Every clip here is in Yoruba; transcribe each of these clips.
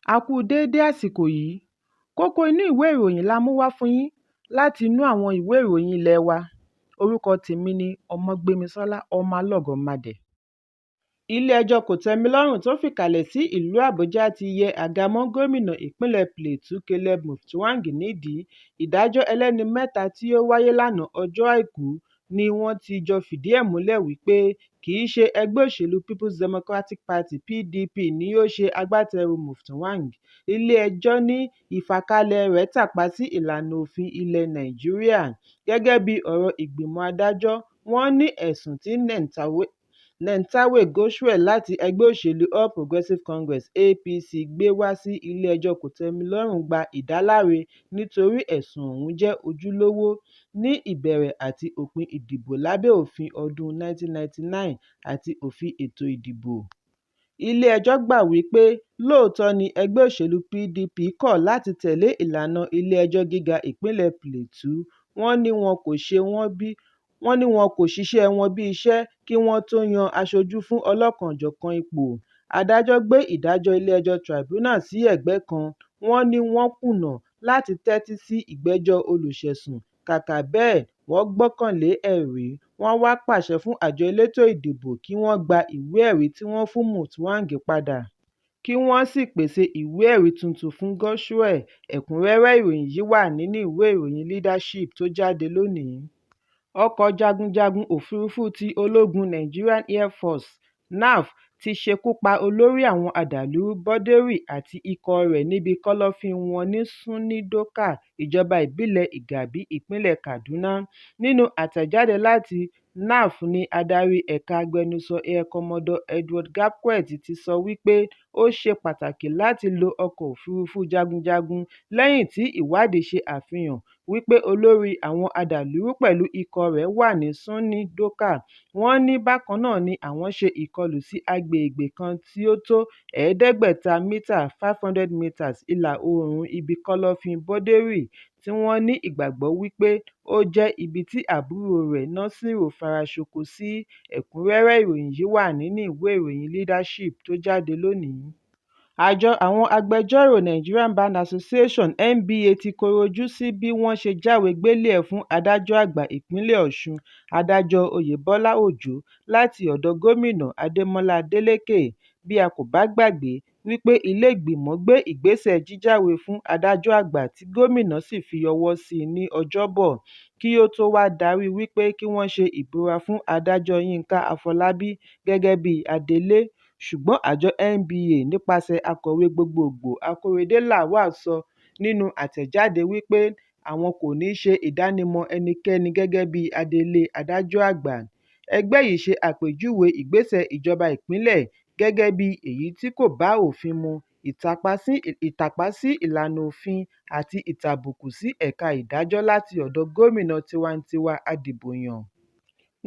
A kú déédé àsìkò yìí. Kókó inú ìwé ìròyìn la mú wá fún yín láti inú àwọn ìwé ìròyìn ilé wa. Orúkọ tèmi ni Ọmọgbémisọ́lá ọmọ Alọ́gọ̀madẹ̀. Ilé-ẹjọ́ kòtẹ́milọ́rùn tó fìkàlẹ̀ sí ìlú Àbújá ti yẹ àga mọ́ gómìnà ìpínlẹ̀ Plateau Caleb Mutfwang nídìí. Ìdájọ́ ẹlẹ́ni mẹ́ta tí ó wáyé lánàá Ọjọ́ Àìkú ni wọ́n ti jọ fìdí ẹ̀ múlẹ̀ wípé kì í ṣe ẹgbẹ́ òṣèlú People's Democratic Party (PDP) ni ó ṣe agbátẹrù Mutfwang. Ilé-ẹjọ́ ní ìfàkalẹ̀ rẹ̀ tàpá sí ìlànà òfin ilẹ̀ Nàìjíríà. Gẹ́gẹ́ bí ọ̀rọ̀ ìgbìmọ̀ adájọ́, wọ́n ní ẹ̀sùn tí Nentawe Goshwe láti ẹgbẹ́ òṣèlú All Progressives Congress (APC) gbé wá sí ilé-ẹjọ́ kòtẹ́milọ́rùn gba ìdáláre nítorí ẹ̀sùn ọ̀hún jẹ́ ojúlówó ní ìbẹ̀rẹ̀ àti òpin ìdìbò lábẹ́ òfin ọdún 1999 àti òfin ètò ìdìbò. Ilé-ẹjọ́ gbà wípé lóòótọ́ ni ẹgbẹ́ òṣèlú PDP kọ̀ láti tẹ̀lé ìlànà Ilé-ẹjọ́ Gíga ìpínlẹ̀ Plateau. Wọ́n ní wọn kò ṣiṣẹ́ wọn bí iṣẹ́ kí wọ́n tó yan aṣojú fún ọlọ́kan-ò-jọ̀kan ipò. Adájọ́ gbé ìdájọ́ Ilé-ẹjọ́ Tribunal sí ẹ̀gbẹ́ kan. Wọ́n ní wọ́n kùnà láti tẹ́tí sí ìgbẹ́jọ́ olùṣẹ̀sùn. Kàkà bẹ́ẹ̀, wọ́n gbọ́kànlé ẹ̀rí. Wọ́n wá pàṣẹ fún àjọ elétò ìdìbò kí wọ́n gba ìwé-ẹ̀rí tí wọ́n fún Mutfwang padà, kí wọ́n sì pèsè ìwé-ẹ̀rí tuntun fún Goshwe. Ẹ̀kúnrẹ́rẹ́ ìròyìn yìí wà nínú ìwé ìròyìn Leadership tó jáde lónìí. Ọkọ̀ jagunjagun òfurufú ti ológun Nigerian Air Force (NAF) ti ṣekú pa olórí àwọn adàlúrú Bọ́dérì àti ikọ̀ rẹ̀ níbi kọ́lọ́fín wọn ní Sunny-Doka, ìjọba ìbílẹ̀ Igabi, ìpínlẹ̀ Kaduna. Nínú àtẹ̀jáde láti NAF ni adarí ẹ̀ka agbẹnusọ Air Commodore Edward Gapquet ti sọ wípé ó ṣe pàtàkì láti lo ọkọ̀ òfurufú jagunjagun lẹ́yìn tí ìwádìí ṣe àfihàn wípé olórí àwọn adàlúrú pẹ̀lú ikọ̀ rẹ̀ wà ní Sunny-Doka. Wọ́n ní bákan náà ni àwọn ṣe ìkọlù sí agbègbè kan tí ó tó 500 mítà (500 meters) ìlà-oòrùn ibi kọ́lọ́fín Bọ́dérì, tí wọ́n ní ìgbàgbọ́ wípé ó jẹ́ ibi tí àbúrò rẹ̀ Nasiru faraṣoko sí. Ẹ̀kúnrẹ́rẹ́ ìròyìn yìí wà nínú ìwé ìròyìn Leadership tó jáde lónìí. Àjọ àwọn agbẹjọ́rò Nigerian Bar Association (NBA) ti kọ̀ròjú sí bí wọ́n ṣe jáwé gbélé-ẹ̀ fún adájọ́ àgbà ìpínlẹ̀ Ọ̀ṣun, Adájọ́ Oyèbọ́lá Òjó, láti ọ̀dọ̀ Gómìnà Adémọ́lá Adélékè. Bí a kò bá gbàgbé wípé ilé-ìgbìmọ̀ gbé ìgbésẹ̀ jíjáwé fún adájọ́ àgbà tí gómìnà sì fi ọwọ́ sí i ní Ọjọ́bọ̀, kí ó tó wá darí wípé kí wọ́n ṣe ìbúra fún Adájọ́ Yínká Afọlábí gẹ́gẹ́ bí adelé. Ṣùgbọ́n àjọ NBA nípasẹ̀ akọ̀wé gbogboògbò Akorede Lawal sọ nínú àtẹ̀jáde wípé àwọn kò ní ṣe ìdánimọ̀ ẹnikẹ́ni gẹ́gẹ́ bí adelé adájọ́ àgbà. Ẹgbẹ́ yìí ṣe àpèjúwe ìgbésẹ̀ ìjọba ìpínlẹ̀ gẹ́gẹ́ bí èyí tí kò bá òfin mu, ìtàpá sí ìlànà òfin àti ìtàbùkù sí ẹ̀ka ìdájọ́ láti ọ̀dọ̀ gómìnà tiwantiwa adìbòyàn.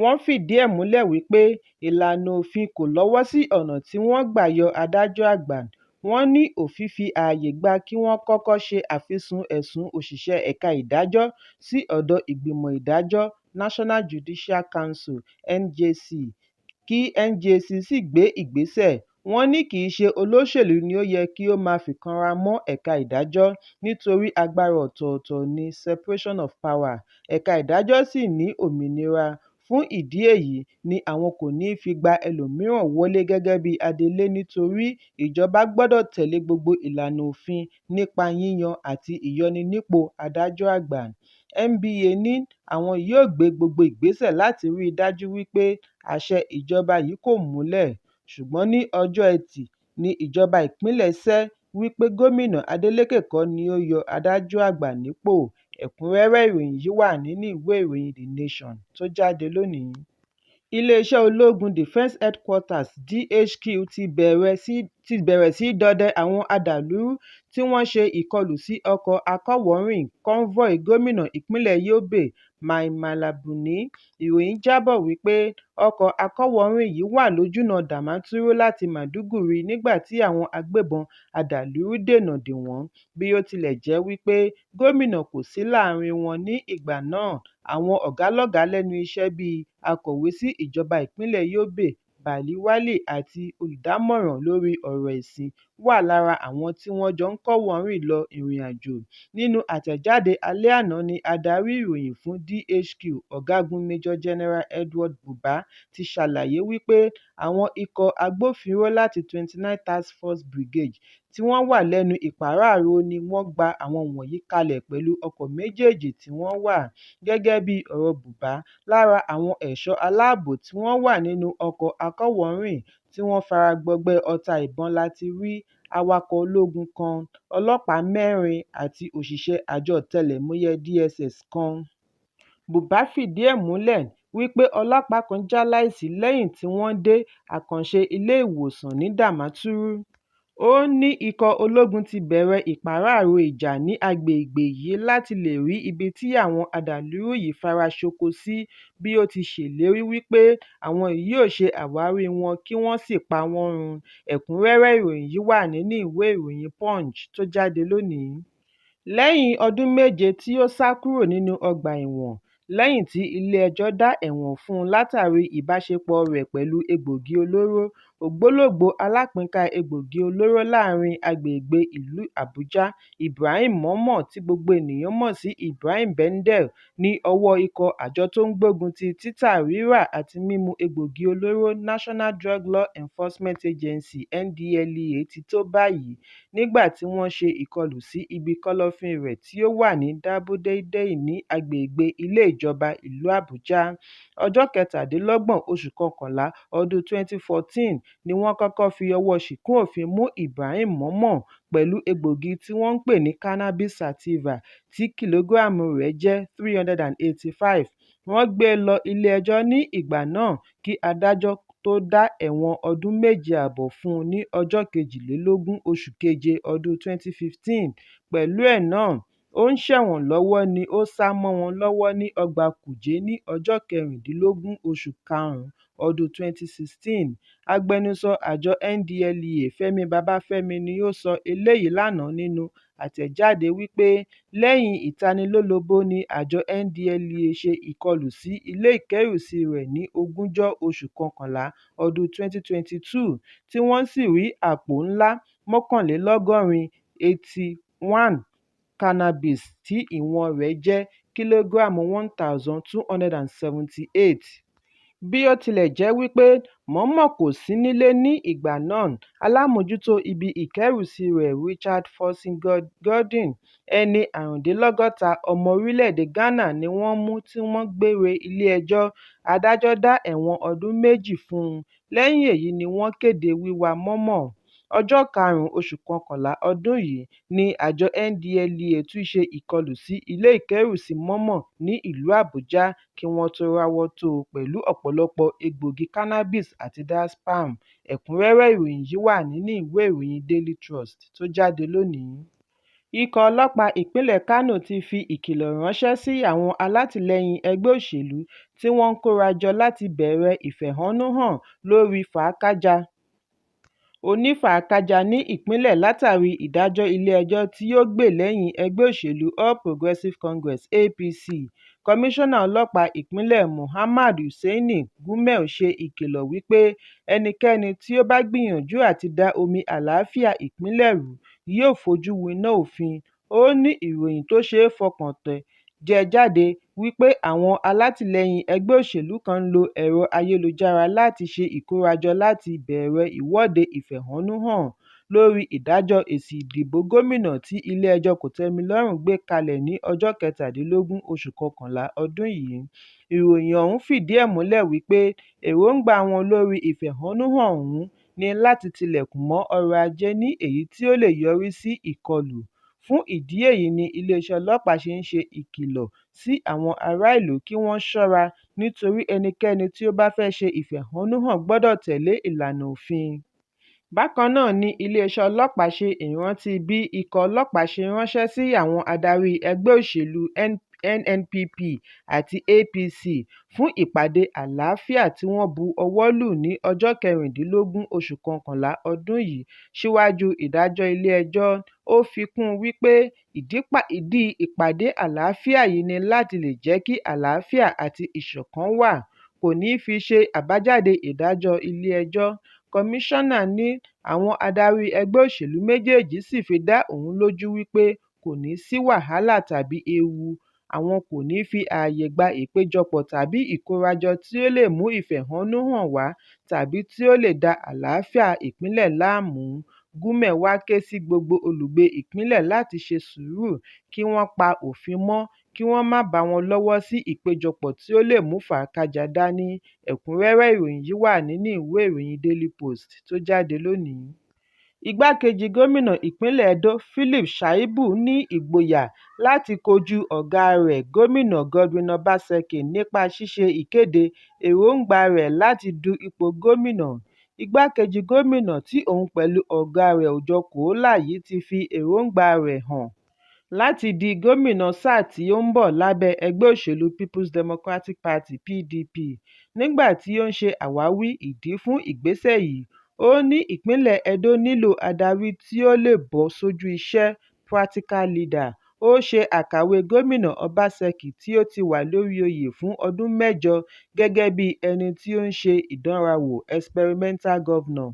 Wọ́n fìdí ẹ̀ múlẹ̀ wípé ìlànà òfin kò lọ́wọ́ sí ọ̀nà tí wọ́n gbà yọ adájọ́ àgbà. Wọ́n ní òfin fi ààyè gba kí wọ́n kọ́kọ́ ṣe àfisùn ẹ̀sùn òṣìṣẹ́ ẹ̀ka ìdájọ́ sí ọ̀dọ̀ ìgbìmọ̀ ìdájọ́ National Judicial Council (NJC), kí NJC sì gbé ìgbésẹ̀. Wọ́n ní kì í ṣe olóṣèlú ni ó yẹ kí ó máa fìkanra mọ́ ẹ̀ka ìdájọ́ nítorí agbára ọ̀tọ̀ọ̀tọ̀ ní separation of power. Ẹ̀ka ìdájọ́ sì ní òmìnira. Fún ìdí èyí ni àwọn kò ní fi gba ẹlòmíràn wọlé gẹ́gẹ́ bí adelé nítorí ìjọba gbọ́dọ̀ tẹ̀lé gbogbo ìlànà òfin nípa yíyan àti ìyọninípò adájọ́ àgbà. NBA ní àwọn yóò gbé gbogbo ìgbésẹ̀ láti rí i dájú wípé àṣẹ ìjọba yìí kò múlẹ̀. Ṣùgbọ́n ní ọjọ́ Ẹtì ni ìjọba ìpínlẹ̀ sẹ́ wípé gómìnà Adeleke kọ́ ni ó yọ adájọ́ àgbà nípò. Ẹ̀kúnrẹ́rẹ́ ìròyìn yìí wà nínú ìwé ìròyìn The Nation tó jáde lónìí. Iléeṣẹ́ ológun Defence Headquarters (DHQ) ti bẹ̀rẹ̀ sí dọdẹ àwọn adàlúrú tí wọ́n ṣe ìkọlù sí ọkọ̀ akọ́wòrìn convoy gómìnà ìpínlẹ̀ Yobe Mai Mala Buni. Ìròyìn jábọ̀ wípé ọkọ̀ akọ́wòrìn yìí wà lójúnà Damaturu láti Maiduguri nígbà tí àwọn agbébọn adàlúrú dènà dè wọ́n. Bí ó tilẹ̀ jẹ́ wípé gómìnà kò sí láàrin wọn ní ìgbà náà, àwọn ọ̀gálọ́gàá lẹ́nu iṣẹ́ bíi akọ̀wé sí ìjọba ìpínlẹ̀ Yobe Baliwale àti olùdámọ̀ràn lórí ọ̀rọ̀ ẹ̀sìn wà lára àwọn tí wọ́n jọ ń kọ́wọ̀ọ́rìn lọ ìrìnàjò. Nínú àtẹ̀jáde alẹ́ àná ni adarí ìròyìn fún DHQ, Ọ̀gágun Major General Edward Buba ti ṣàlàyé wípé àwọn ikọ̀ agbófinró láti 29 Task Force Brigade tí wọ́n wà lẹ́nu ìpàráàrò ni wọ́n gba àwọn wọ̀nyí kalẹ̀ pẹ̀lú ọkọ̀ méjèèjì tí wọ́n wà. Gẹ́gẹ́ bí ọ̀rọ̀ Buba, lára àwọn ẹ̀ṣọ́ aláàbò tí wọ́n wà nínú ọkọ̀ akọ́wọ̀ọ́rìn tí wọ́n fara gbọgbẹ́ ọta ìbọn láti rí awakọ̀ ológun kan, ọlọ́pàá 4 àti òṣìṣẹ́ àjọ ọ̀tẹlẹ̀múyẹ́ DSS kan. Buba fìdí ẹ̀ múlẹ̀ wípé ọlọ́pàá kan jáláìsí lẹ́yìn tí wọ́n dé àkànṣe ilé ìwòsàn ní Damaturu. Ó ní ikọ̀ ológun ti bẹ̀rẹ̀ ìpàráàrò ìjà ní agbègbè yìí láti lè rí ibi tí àwọn adàlúrú yìí fara ṣoko sí, bí ó ti ṣèlérí wípé àwọn yóò ṣe àwárí wọn kí wọ́n sì pa wọ́n run. Ẹ̀kúnrẹ́rẹ́ ìròyìn yìí wà nínú ìwé ìròyìn Punch tó jáde lónìí. Lẹ́yìn ọdún 7 tí ó sá kúrò nínú ọgbà ẹ̀wọ̀n lẹ́yìn tí ilé-ẹjọ́ dá ẹ̀wọ̀n fún un látàrí ìbáṣepọ̀ rẹ̀ pẹ̀lú egbòogi olóró, ògbólógbòó alápínká egbòogi olóró láàrin agbègbè ìlú Àbújá, Ibrahim Momo tí gbogbo ènìyàn mọ̀ sí Ibrahim Bendel, ní ọwọ́ ikọ̀ àjọ tó ń gbógun ti títà, rírà àti mímu egbòogi olóró National Drug Law Enforcement Agency (NDLEA) ti tó báyìí, nígbà tí wọ́n ṣe ìkọlù sí ibi kọ́lọ́fín rẹ̀ tí ó wà ní Dabo Dei ní agbègbè ilé ìjọba ìlú Àbújá. Ọjọ́ 27 oṣù kọkànlá ọdún 2014 ni wọ́n kọ́kọ́ fi ọwọ́ ṣìkún òfin mú Ibrahim Momo pẹ̀lú egbòogi tí wọ́n ń pè ní cannabis sativa tí kìlógíráàmù rẹ̀ jẹ́ 385. Wọ́n gbé e lọ ilé-ẹjọ́ ní ìgbà náà kí adájọ́ tó dá ẹ̀wọ̀n ọdún 7.5 fún un ní ọjọ́ 22 oṣù keje ọdún 2015. Pẹ̀lú ẹ̀ náà, ó ń ṣẹ̀wọ̀n lọ́wọ́ ni ó sá mọ́ wọn lọ́wọ́ ní ọgbà Kùjé ní ọjọ́ 16 oṣù karùn-ún ọdún 2016. Agbẹnusọ àjọ NDLEA Fẹ́mi Babáfẹ́mi ni ó sọ eléyìí lánàá nínú àtẹ̀jáde wípé lẹ́yìn ìtanilólobó ni àjọ NDLEA ṣe ìkọlù sí ilé ìkẹ́rùsí rẹ̀ ní ogúnjọ́ oṣù kọkànlá ọdún 2022 tí wọ́n sì rí àpò ńlá 81 cannabis tí ìwọ̀n rẹ̀ jẹ́ kìlógíráàmù 1,278. Bí ó tilẹ̀ jẹ́ wípé Momo kò sí nílé ní ìgbà náà, alámòjútó ibi ìkẹ́rùsí rẹ̀ Richard Forson Gordon, ẹni 65, ọmọ orílẹ̀-èdè Ghana ni wọ́n mú tí wọ́n gbé re ilé-ẹjọ́. Adájọ́ dá ẹ̀wọ̀n ọdún 2 fún un. Lẹ́yìn èyí ni wọ́n kéde wíwá Momo. Ọjọ́ 5 oṣù kọkànlá ọdún yìí ni àjọ NDLEA tún ṣe ìkọlù sí ilé ìkẹ́rùsí Momo ní ìlú Àbújá kí wọ́n tó ráwọ́ tó o pẹ̀lú ọ̀pọ̀lọpọ̀ egbòogi cannabis àti diazepam. Ẹ̀kúnrẹ́rẹ́ ìròyìn yìí wà nínú ìwé ìròyìn Daily Trust tó jáde lónìí. Ikọ̀ ọlọ́pàá ìpínlẹ̀ Kano ti fi ìkìlọ̀ ránṣẹ́ sí àwọn alátìlẹyìn ẹgbẹ́ òṣèlú tí wọ́n ń kóra jọ láti bẹ̀rẹ̀ ìfẹ̀hónúhàn lórí fàákájà onífàákájà ní ìpínlẹ̀ látàrí ìdájọ́ ilé-ẹjọ́ tí yóò gbè lẹ́yìn ẹgbẹ́ òṣèlú All Progressives Congress (APC). Kọmíṣánná ọlọ́pàá ìpínlẹ̀ Muhammad Hussaini Gumel ṣe ìkìlọ̀ wípé ẹnikẹ́ni tí ó bá gbìyànjú àti da omi àlàáfíà ìpínlẹ̀ rú yóò fojú winá òfin. Ó ní ìròyìn tó ṣeé fọkàn tán jẹ jáde wípé àwọn alátìlẹyìn ẹgbẹ́ òṣèlú kan ń lo ẹ̀rọ ayélujára láti ṣe ìkórajọ láti bẹ̀rẹ̀ ìwọ́de ìfẹ̀hónúhàn lórí ìdájọ́ èsì ìdìbò gómìnà tí ilé-ẹjọ́ kòtẹ́milọ́rùn gbé kalẹ̀ ní ọjọ́ 17 oṣù kọkànlá ọdún yìí. Ìròyìn ọ̀hún fìdí ẹ̀ múlẹ̀ wípé èròǹgbà wọn lórí ìfẹ̀hónúhàn ọ̀hún ni láti tilẹ̀kùn mọ́ ọrọ̀ ajé ní èyí tí ó lè yọrí sí ìkọlù. Fún ìdí èyí ni iléeṣẹ́ ọlọ́pàá ṣe ń ṣe ìkìlọ̀ sí àwọn ará ìlú kí wọ́n ṣọ́ra nítorí ẹnikẹ́ni tí ó bá fẹ́ ṣe ìfẹ̀hónúhàn gbọ́dọ̀ tẹ̀lé ìlànà òfin. Bákan náà ni iléeṣẹ́ ọlọ́pàá ṣe ìrántí bí ikọ̀ ọlọ́pàá ṣe ránṣẹ́ sí àwọn adarí ẹgbẹ́ òṣèlú NNPP àti APC fún ìpàdé àlàáfíà tí wọ́n bu ọwọ́ lù ní ọjọ́ 16 oṣù kọkànlá ọdún yìí síwájú ìdájọ́ ilé-ẹjọ́. Ó fi kún un wípé ìdí ìpàdé àlàáfíà yìí ni láti lè jẹ́ kí àlàáfíà àti ìṣọ̀kan wà. kò ní fi ṣe àbájáde ìdájọ́ ilé-ẹjọ́. Kọmíṣánná ní àwọn adarí ẹgbẹ́ òṣèlú méjèèjì sì fi dá òun lójú wípé kò ní sí wàhálà tàbí ewu. Àwọn kò ní fi ààyè gba ìpéjọpọ̀ tàbí ìkórajọ tí ó lè mú ìfẹ̀hónúhàn wá tàbí tí ó lè da àlàáfíà ìpínlẹ̀ láàmú. Gúmẹ̀ wá ké sí gbogbo olùgbé ìpínlẹ̀ láti ṣe sùúrù, kí wọ́n pa òfin mọ́, kí wọ́n má bá wọn lọ́wọ́ sí ìpéjọpọ̀ tí ó lè mú fàákájà dání. Ẹ̀kúnrẹ́rẹ́ ìròyìn yìí wà nínú ìwé ìròyìn Daily Post tó jáde lónìí. Igbákejì gómìnà ìpínlẹ̀ Edo Philip Shaibu ní ìgboyà láti kojú ọ̀gá rẹ̀ gómìnà Godwin Obaseki nípa ṣíṣe ìkéde èròǹgbà rẹ̀ láti du ipò gómìnà. Igbákejì gómìnà tí òun pẹ̀lú ọ̀gá rẹ̀ ò jọ kòólà yìí ti fi èròǹgbà rẹ̀ hàn láti di gómìnà sáà tí ó ń bọ̀ lábẹ́ ẹgbẹ́ òṣèlú People's Democratic Party (PDP). Nígbà tí ó ń ṣe àwáwí ìdí fún ìgbésẹ̀ yìí, ó ní ìpínlẹ̀ Edo nílò adarí tí ó lè bọ́ sójú iṣẹ́ (practical leader). Ó ṣe àkàwé gómìnà Obaseki tí ó ti wà lórí oyè fún ọdún 8 gẹ́gẹ́ bí ẹni tí ó ń ṣe ìdánrawò (experimental governor).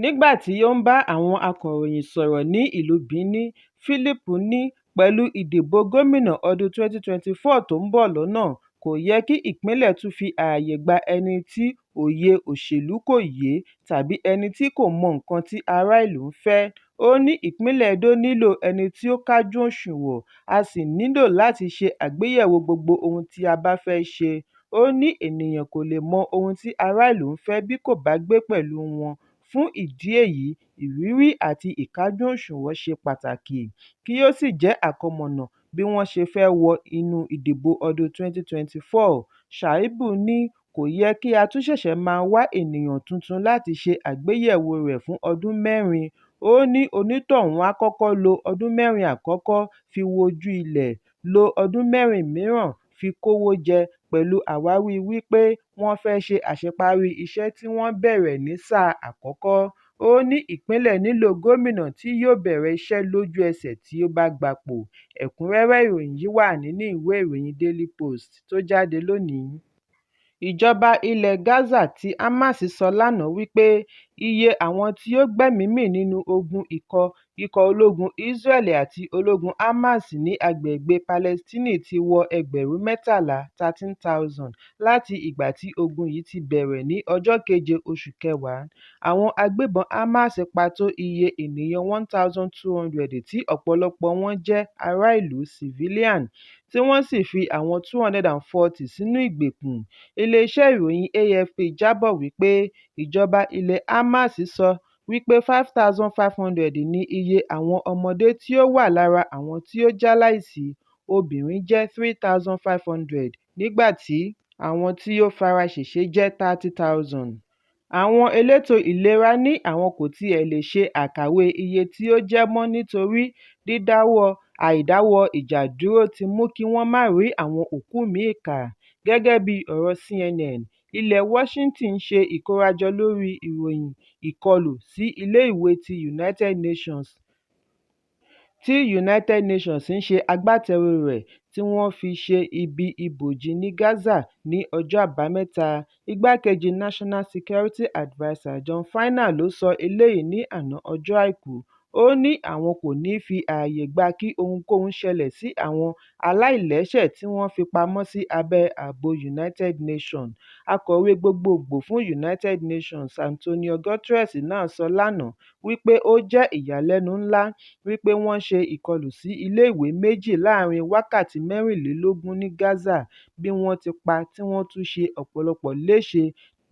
Nígbà tí ó ń bá àwọn akọ̀ròyìn sọ̀rọ̀ ní ìlú Benin, Philip ní pẹ̀lú ìdìbò gómìnà ọdún 2024 tó ń bọ̀ lọ́nà, kò yẹ kí ìpínlẹ̀ tún fi ààyè gba ẹni tí òye òṣèlú kò yé tàbí ẹni tí kò mọ nǹkan tí ará ìlú ń fẹ́. Ó ní ìpínlẹ̀ Edo nílò ẹni tí ó kájú òṣùwọ̀n, a sì nílò láti ṣe àgbéyẹ̀wò gbogbo ohun tí a bá fẹ́ ṣe. Ó ní ènìyàn kò lè mọ ohun tí ará ìlú ń fẹ́ bí kò bá gbé pẹ̀lú wọn. Fún ìdí èyí, ìrírí àti ìkájú òṣùwọ̀n ṣe pàtàkì, kí ó sì jẹ́ àkọmọ̀nà bí wọ́n ṣe fẹ́ wọ inú ìdìbò ọdún 2024. Shaibu ní kò yẹ kí a tún ṣẹ̀ṣẹ̀ máa wá ènìyàn tuntun láti ṣe àgbéyẹ̀wò rẹ̀ fún ọdún 4. Ó ní onítọ̀hún á kọ́kọ́ lo ọdún 4 àkọ́kọ́ fi wojú ilẹ̀, lo ọdún 4 mìíràn fi kówó jẹ pẹ̀lú àwáwí wípé wọ́n fẹ́ ṣe àṣeparí iṣẹ́ tí wọ́n bẹ̀rẹ̀ ní sáà àkọ́kọ́. Ó ní ìpínlẹ̀ nílò gómìnà tí yóò bẹ̀rẹ̀ iṣẹ́ lójú ẹsẹ̀ tí ó bá gbapò. Ẹ̀kúnrẹ́rẹ́ ìròyìn yìí wà nínú ìwé ìròyìn Daily Post tó jáde lónìí. Ìjọba ilẹ̀ Gaza tí Hamas sọ lánàá wípé iye àwọn tí ó gbẹ́mìí-mì nínú ogun ikọ̀ ológun Israeli àti ológun Hamas ní agbègbè Palestine ti wọ 13,000 láti ìgbà tí ogun yìí ti bẹ̀rẹ̀ ní ọjọ́ 7 oṣù kẹwàá. Àwọn agbébọn Hamas pa tó iye ènìyàn 1,200 tí ọ̀pọ̀lọpọ̀ wọn jẹ́ ará ìlú civilian, tí wọ́n sì fi àwọn 240 sínú ìgbèkùn. Ilé-iṣẹ́ ìròyìn AFP jábọ̀ wípé ìjọba ilẹ̀ Hamas sọ wípé 5,500 ní iye àwọn ọmọdé tí ó wà lára àwọn tí ó jáláìsí, obìnrin jẹ́ 3,500, nígbà tí àwọn tí ó fara ṣèṣe jẹ́ 30,000. Àwọn elétò ìlera ní àwọn kò tiẹ̀ lè ṣe àkàwé iye tí ó jẹ́ mọ́ nítorí àìdáwọ́ ìjà dúró ti mú kí wọ́n má rí àwọn òkú míì kà. Gẹ́gẹ́ bí ọ̀rọ̀ CNN, ilẹ̀ Washington ṣe ìkórajọ lórí ìròyìn ìkọlù sí ilé-ìwé tí United Nations ń ṣe agbátẹrù rẹ̀ tí wọ́n fi ṣe ibi ìbòjì ní Gaza ní ọjọ́ Àbámẹ́ta. Igbákejì National Security Adviser John Finer ló sọ eléyìí ní àná ọjọ́ Àìkú. Ó ní àwọn kò ní fi ààyè gba kí ohunkóhun ṣẹlẹ̀ sí àwọn aláìlẹ́ṣẹ̀ tí wọ́n fi pamọ́ sí abẹ́ ààbò United Nations. Akọ̀wé gbogbogbò fún United Nations Antonio Guterres náà sọ lánàá wípé ó jẹ́ ìyàlẹ́nu ńlá wípé wọ́n ṣe ìkọlù sí ilé-ìwé méjì láàrin wákàtí 24 ní Gaza, bí wọ́n ti pa tí wọ́n tún ṣe ọ̀pọ̀lọpọ̀ léṣe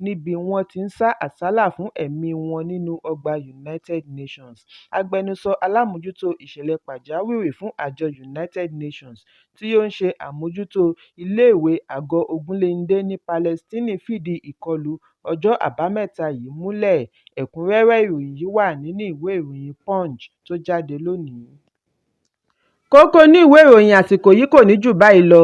níbi wọ́n ti ń sá àsálà fún ẹ̀mí wọn nínú ọgbà United Nations. Agbẹnusọ alámòjútó ìṣẹ̀lẹ̀ pàjáwìrì fún àjọ United Nations tí ó ń ṣe àmójútó iléèwé àgọ́ ogunléndé ní Palestine fìdí ìkọlù ọjọ́ Àbámẹ́ta yìí múlẹ̀. Ẹ̀kúnrẹ́rẹ́ ìròyìn yìí wà nínú ìwé ìròyìn Punch tó jáde lónìí. Kókó inú ìwé ìròyìn àsìkò yìí kò ní jù báyìí lọ.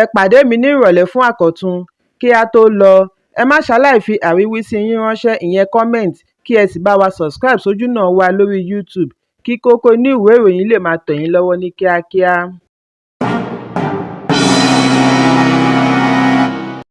Ẹ pàdé mi ní ìrọ̀lẹ́ fún àkọ́tun. Kí a tó lọ, ẹ má ṣaláì fi àríwísí yín ránṣẹ́, ìyẹn comment, kí ẹ sì bá wa subscribe sójúnà wa lórí YouTube kí Kókó Inú Ìwé Ìròyìn lè máa tẹ̀ yín lọ́wọ́ ní kíákíá.